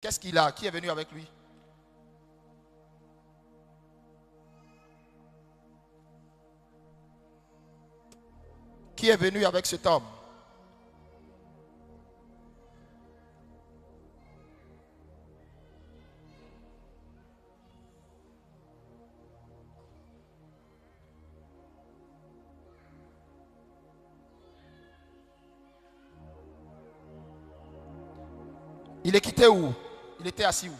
Qu'est-ce qu'il a? Qui est venu avec lui? Qui est venu avec cet homme? Il est quitté où? Il était assis où?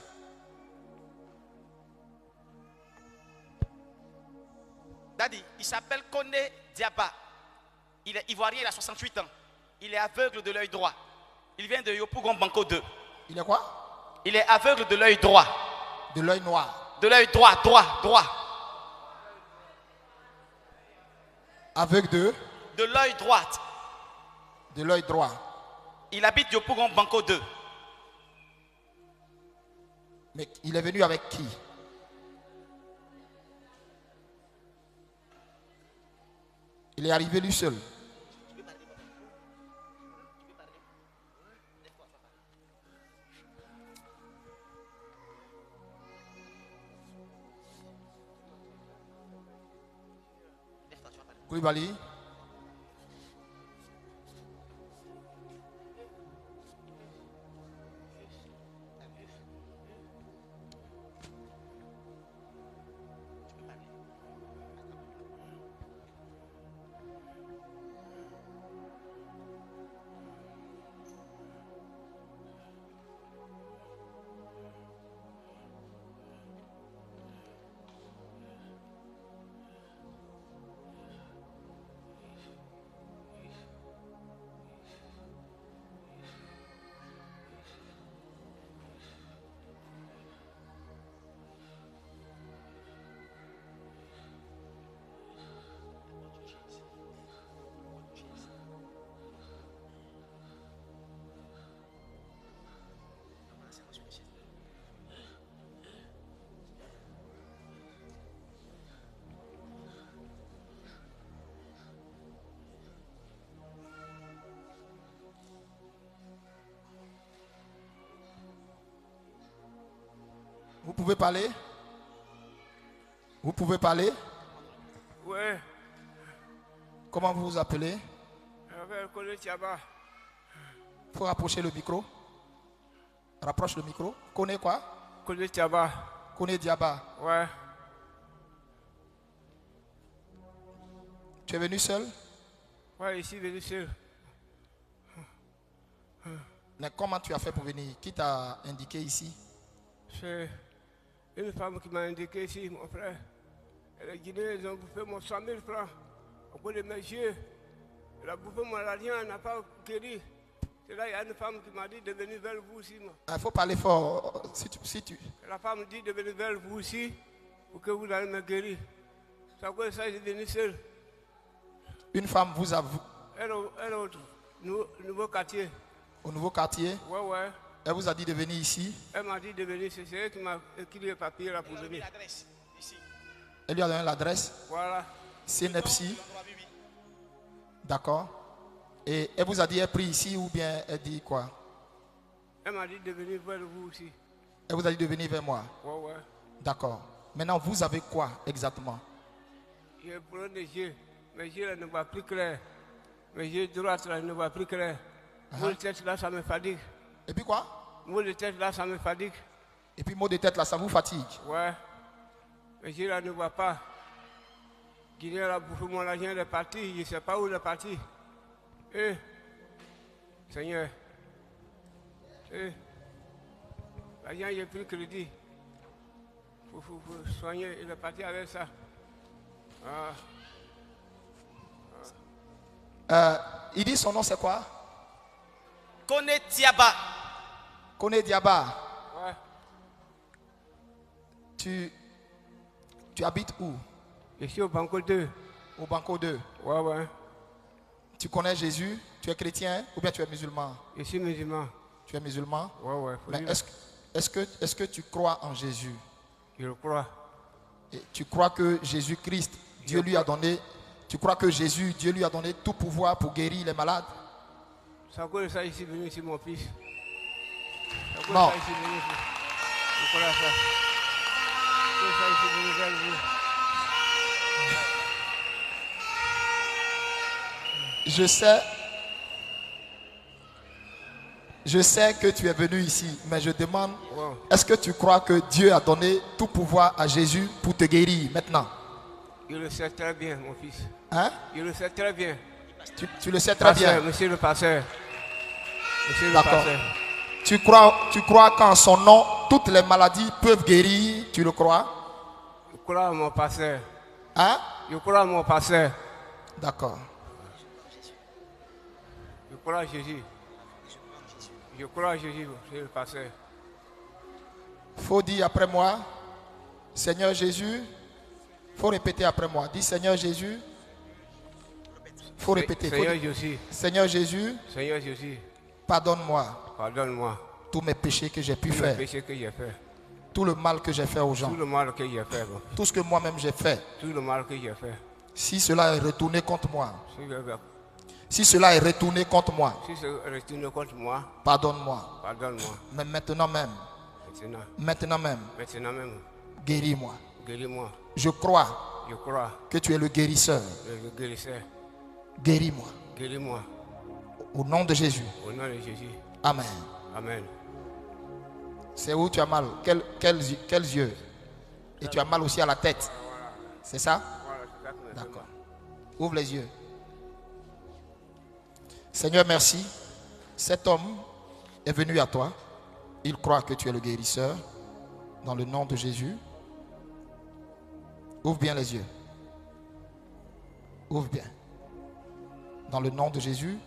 Daddy, il s'appelle Kone Diaba. Il est ivoirien, il a 68 ans. Il est aveugle de l'œil droit. Il vient de Yopougon Banco 2. Il est quoi? Il est aveugle de l'œil droit. De l'œil noir. De l'œil droit. Aveugle de? De l'œil droit. De l'œil droit. Il habite Yopougon Banco 2. Mais il est venu avec qui? Il est arrivé lui seul. Koulibaly. Vous pouvez parler? Vous pouvez parler? Oui. Comment vous vous appelez? Il faut rapprocher le micro. Rapproche le micro. Connais quoi? Kone Diaba. Kone Diaba. Ouais. Tu es venu seul? Ouais, ici venu seul. Mais comment tu as fait pour venir? Qui t'a indiqué ici? C'est une femme qui m'a indiqué ici, mon frère. Elle a dit ils ont bouffé mon 100 000 francs au bout de mes yeux. Elle a bouffé mon argent, elle n'a pas guéri. C'est là, il y a une femme qui m'a dit de venir vers vous aussi. Il faut parler fort. Si tu... La femme dit de venir vers vous aussi pour que vous allez me guérir. C'est à cause de ça que je suis venu seul. Une femme vous a... Elle au nouveau quartier. Au nouveau quartier? Ouais. Elle vous a dit de venir ici? Elle m'a dit de venir, c'est elle qui m'a écrit le papier là pour venir. Elle lui a donné l'adresse? Voilà. C'est Nepsi. D'accord. Et elle vous a dit elle prie ici ou bien elle dit quoi? Elle m'a dit de venir vers vous aussi. Elle vous a dit de venir vers moi? Ouais. D'accord. Maintenant, vous avez quoi exactement? J'ai un problème de yeux. Mes yeux là, ne voient plus clair. Mes yeux droits là, ne voient plus clair. Mon tête là, ça me fatigue. Et puis quoi? Maux de tête là, ça me fatigue. Et puis maux de tête là, ça vous fatigue? Ouais. Mais je là ne vois pas. Guinée a bouffé mon argent, il est parti. Je ne sais pas où il est parti. Seigneur. L'argent, j'ai pris crédit. Pour soigner, il est parti avec ça. Il dit son nom c'est quoi? Kone Diaba. Kone Diaba. Ouais. Tu habites où? Je suis au Banco 2. Au Banco 2. Ouais. Tu connais Jésus? Tu es chrétien ou bien tu es musulman? Je suis musulman. Tu es musulman? Ouais. Mais est-ce que tu crois en Jésus? Je le crois. Et tu crois que Jésus-Christ, Dieu lui a donné... Tu crois que Jésus, Dieu lui a donné tout pouvoir pour guérir les malades? C'est à cause de ça que je suis venu ici, mon fils. C'est à Non. Je sais que tu es venu ici, mais je demande, est-ce que tu crois que Dieu a donné tout pouvoir à Jésus pour te guérir maintenant? Je le sais très bien, mon fils. Hein? Je le sais très bien. Tu le sais très bien. Monsieur le pasteur. Monsieur le D'accord. pasteur. Tu crois qu'en son nom, toutes les maladies peuvent guérir? Tu le crois? Je crois à mon pasteur. Hein? Je crois à mon pasteur. D'accord. Je crois à Jésus. Je crois à Jésus, monsieur le pasteur. Faut dire après moi, Seigneur Jésus. Faut répéter après moi. Dis Seigneur Jésus. Faut répéter. Seigneur Jésus. Seigneur Jésus. Seigneur Jésus. Pardonne-moi Pardonne-moi. tous mes péchés que j'ai pu Tous les faire. péchés que j'ai fait. Tout le mal que j'ai fait aux gens. Tout le mal que j'ai fait. Tout ce que moi-même j'ai fait. Tout le mal que j'ai fait. Si cela est retourné contre moi. Si cela est retourné contre moi. c'est retourné contre moi. Pardonne-moi. Pardonne-moi. Mais maintenant même. Maintenant même. Maintenant même. Guéris-moi. Guéris-moi. Je crois que tu es le guérisseur. Le guérisseur. Guéris-moi. Guéris-moi. Au nom de Jésus. Au nom de Jésus. Amen. Amen. C'est où tu as mal? Quels yeux? Et tu as mal aussi à la tête. C'est ça? D'accord. Ouvre les yeux. Seigneur, merci. Cet homme est venu à toi. Il croit que tu es le guérisseur. Dans le nom de Jésus. Ouvre bien les yeux. Ouvre bien. Dans le nom de Jésus.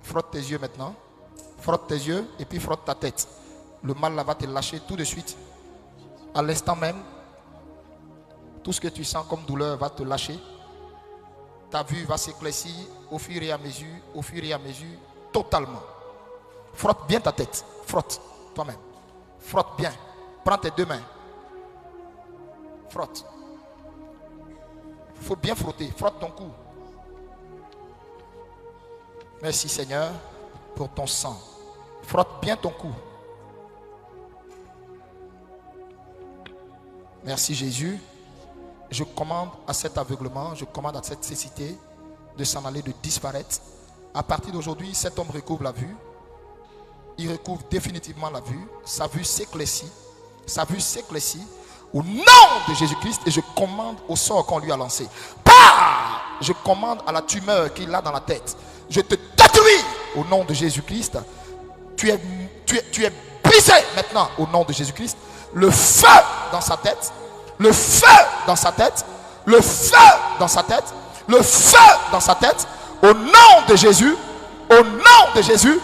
Frotte tes yeux maintenant. Frotte tes yeux et puis frotte ta tête. Le mal là va te lâcher tout de suite. À l'instant même. Tout ce que tu sens comme douleur va te lâcher. Ta vue va s'éclaircir au fur et à mesure. Au fur et à mesure. Totalement. Frotte bien ta tête. Frotte toi-même. Frotte bien. Prends tes deux mains. Frotte. Il faut bien frotter. Frotte ton cou. Merci Seigneur pour ton sang. Frotte bien ton cou. Merci Jésus. Je commande à cet aveuglement, je commande à cette cécité de s'en aller, de disparaître. À partir d'aujourd'hui, cet homme recouvre la vue. Il recouvre définitivement la vue. Sa vue s'éclaircit. Sa vue s'éclaircit. Au nom de Jésus-Christ, et je commande au sort qu'on lui a lancé. Bah! Je commande à la tumeur qu'il a dans la tête. Je te détruis au nom de Jésus-Christ. Tu es brisé maintenant au nom de Jésus-Christ. Le feu dans sa tête. Le feu dans sa tête. Le feu dans sa tête. Le feu dans sa tête. Au nom de Jésus. Au nom de Jésus.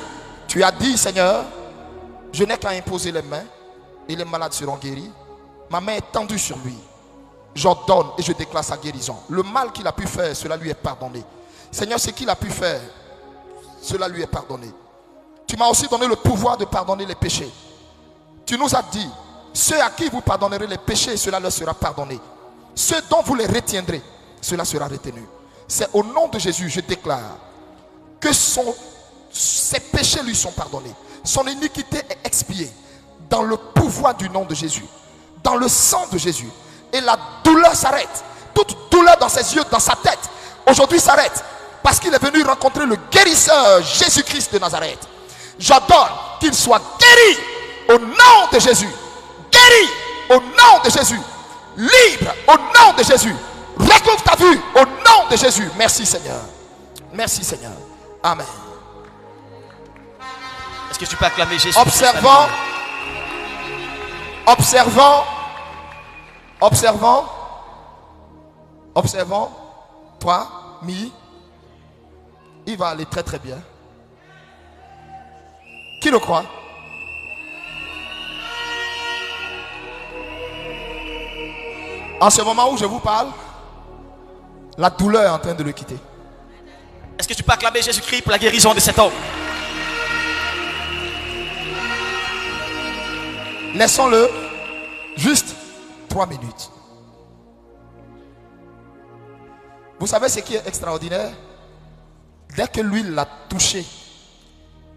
Tu as dit, Seigneur, je n'ai qu'à imposer les mains et les malades seront guéris. Ma main est tendue sur lui. J'ordonne et je déclare sa guérison. Le mal qu'il a pu faire, cela lui est pardonné. Seigneur, ce qu'il a pu faire, cela lui est pardonné. Tu m'as aussi donné le pouvoir de pardonner les péchés. Tu nous as dit, ceux à qui vous pardonnerez les péchés, cela leur sera pardonné. Ceux dont vous les retiendrez, cela sera retenu. C'est au nom de Jésus, je déclare que ses péchés lui sont pardonnés. Son iniquité est expiée dans le pouvoir du nom de Jésus. Dans le sang de Jésus. Et la douleur s'arrête. Toute douleur dans ses yeux, dans sa tête, aujourd'hui s'arrête. Parce qu'il est venu rencontrer le guérisseur Jésus-Christ de Nazareth. J'ordonne qu'il soit guéri au nom de Jésus. Guéri au nom de Jésus. Libre au nom de Jésus. Recouvre ta vue au nom de Jésus. Merci Seigneur. Merci Seigneur. Amen. Est-ce que tu peux acclamer Jésus? Observant. Toi, Mi, il va aller très très bien. Qui le croit? En ce moment où je vous parle, la douleur est en train de le quitter. Est-ce que tu peux acclamer Jésus-Christ pour la guérison de cet homme? Laissons-le juste 3 minutes. Vous savez ce qui est extraordinaire? Dès que l'huile l'a touché,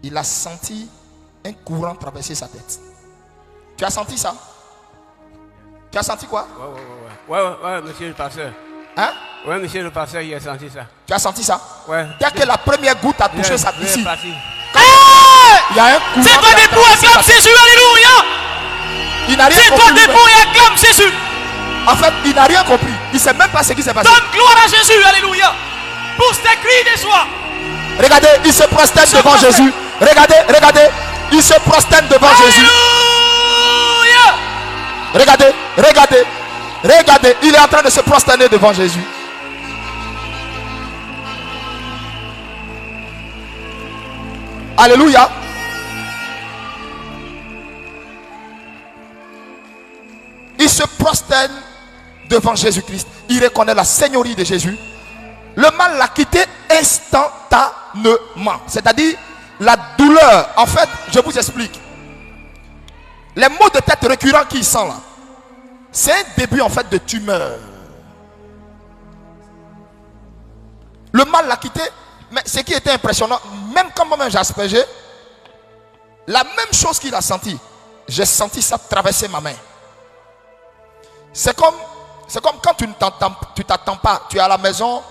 il a senti un courant traverser sa tête. Tu as senti ça? Tu as senti quoi? Ouais, monsieur le pasteur. Hein? Ouais, monsieur le pasteur, il a senti ça. Tu as senti ça? Ouais. Dès que la première goutte a touché sa Bien ici, parti. il y a un courant. C'est toi qui a debout, traversé acclame sa tête. Jésus, alléluia. Il n'a rien C'est toi compris. debout et acclame Jésus. En fait, il n'a rien compris. Il ne sait même pas ce qui s'est passé. Donne gloire à Jésus, alléluia. Pousse tes cris de joie. Regardez, il se prosterne devant Jésus. Regardez, il se prosterne devant Jésus. Alléluia. Regardez, il est en train de se prosterner devant Jésus. Alléluia. Il se prosterne devant Jésus-Christ. Il reconnaît la seigneurie de Jésus. Le mal l'a quitté instantanément. C'est-à-dire la douleur. En fait, je vous explique. Les maux de tête récurrents qu'il sent là, c'est un début en fait de tumeur. Le mal l'a quitté. Mais ce qui était impressionnant, même quand moi-même j'ai aspergé, la même chose qu'il a senti, j'ai senti ça traverser ma main. C'est comme quand tu t'attends pas, tu es à la maison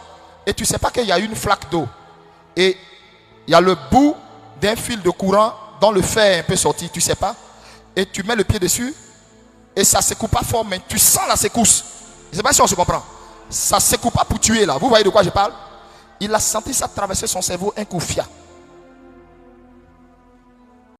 et tu ne sais pas qu'il y a une flaque d'eau. Et il y a le bout d'un fil de courant dont le fer est un peu sorti, tu ne sais pas. Et tu mets le pied dessus et ça ne secoue pas fort, mais tu sens la secousse. Je ne sais pas si on se comprend. Ça ne secoue pas pour tuer là. Vous voyez de quoi je parle? Il a senti ça traverser son cerveau un coup fia.